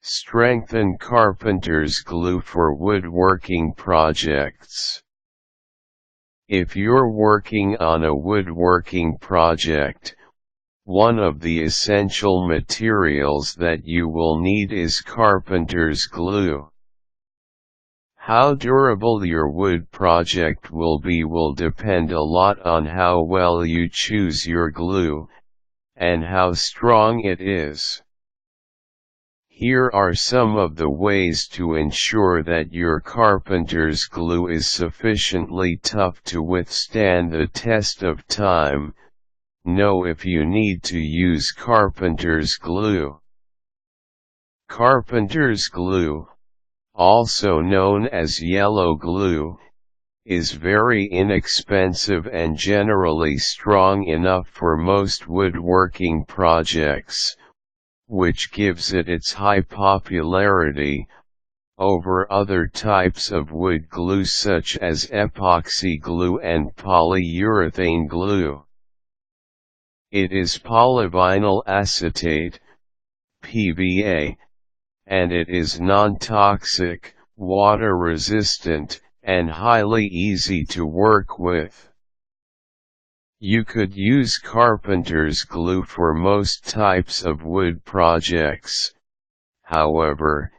Strengthen Carpenter's glue for woodworking projects. If you're working on a woodworking project, one of the essential materials that you will need is Carpenter's glue. How durable your wood project will be will depend a lot on how well you choose your glue, and how strong it is. Here are some of the ways to ensure that your Carpenter's glue is sufficiently tough to withstand the test of time. Know if you need to use Carpenter's glue. Carpenter's glue, also known as yellow glue, is very inexpensive and generally strong enough for most woodworking projects, which gives it its high popularity over other types of wood glue such as epoxy glue and polyurethane glue. It is polyvinyl acetate, PVA, and it is non-toxic, water-resistant, and highly easy to work with. You could use Carpenter's glue for most types of wood projects. However,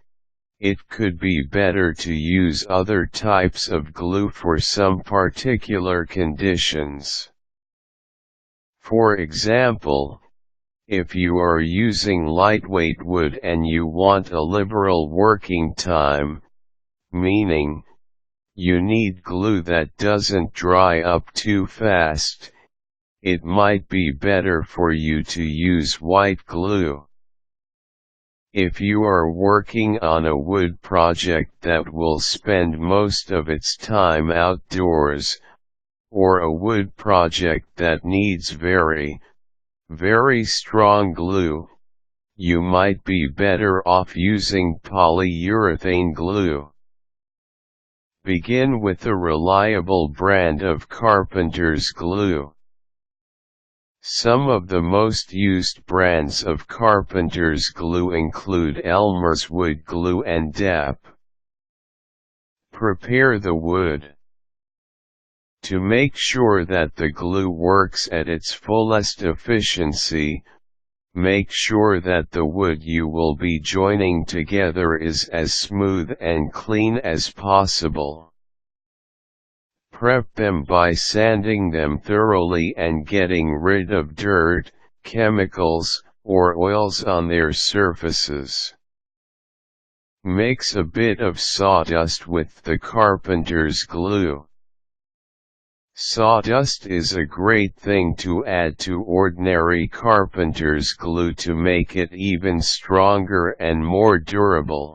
it could be better to use other types of glue for some particular conditions. For example, if you are using lightweight wood and you want a liberal working time, meaning you need glue that doesn't dry up too fast, it might be better for you to use white glue. If you are working on a wood project that will spend most of its time outdoors, or a wood project that needs very strong glue, you might be better off using polyurethane glue. Begin with a reliable brand of Carpenter's glue. Some of the most used brands of Carpenter's glue include Elmer's wood glue and DEP. Prepare the wood. To make sure that the glue works at its fullest efficiency, make sure that the wood you will be joining together is as smooth and clean as possible. Prep them by sanding them thoroughly and getting rid of dirt, chemicals, or oils on their surfaces. Mix a bit of sawdust with the Carpenter's glue. Sawdust is a great thing to add to ordinary Carpenter's glue to make it even stronger and more durable.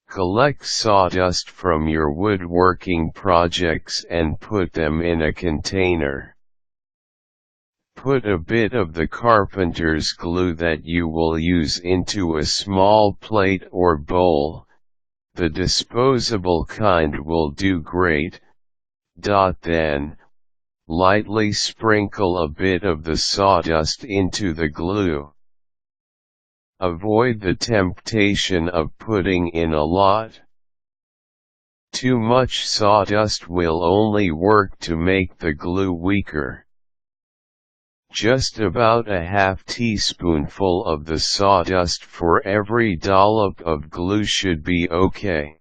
Collect sawdust from your woodworking projects and put them in a container. Put a bit of the Carpenter's glue that you will use into a small plate or bowl. The disposable kind will do great. Then, lightly sprinkle a bit of the sawdust into the glue. Avoid the temptation of putting in a lot. Too much sawdust will only work to make the glue weaker. Just about a half teaspoonful of the sawdust for every dollop of glue should be okay.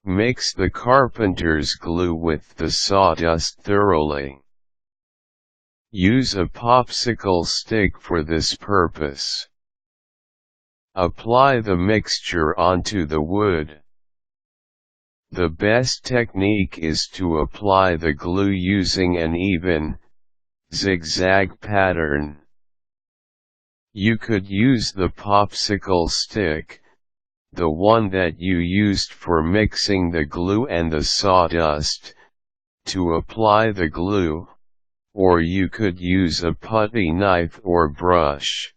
Mix the Carpenter's glue with the sawdust thoroughly. Use a popsicle stick for this purpose. Apply the mixture onto the wood. The best technique is to apply the glue using an even, zigzag pattern. You could use the popsicle stick, the one that you used for mixing the glue and the sawdust, to apply the glue, or you could use a putty knife or brush.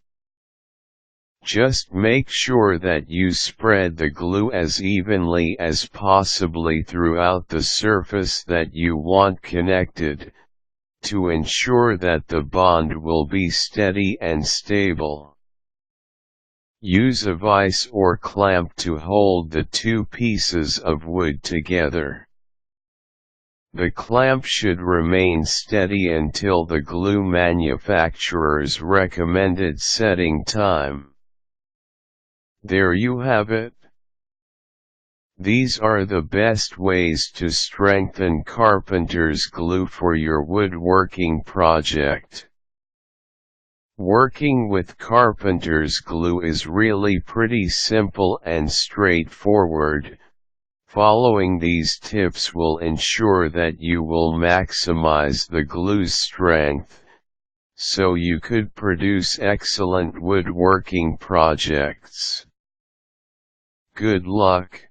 Just make sure that you spread the glue as evenly as possibly throughout the surface that you want connected, to ensure that the bond will be steady and stable. Use a vise or clamp to hold the two pieces of wood together. The clamp should remain steady until the glue manufacturer's recommended setting time. There you have it. These are the best ways to strengthen Carpenter's glue for your woodworking project. Working with Carpenter's glue is really pretty simple and straightforward. Following these tips will ensure that you will maximize the glue's strength, so you could produce excellent woodworking projects. Good luck.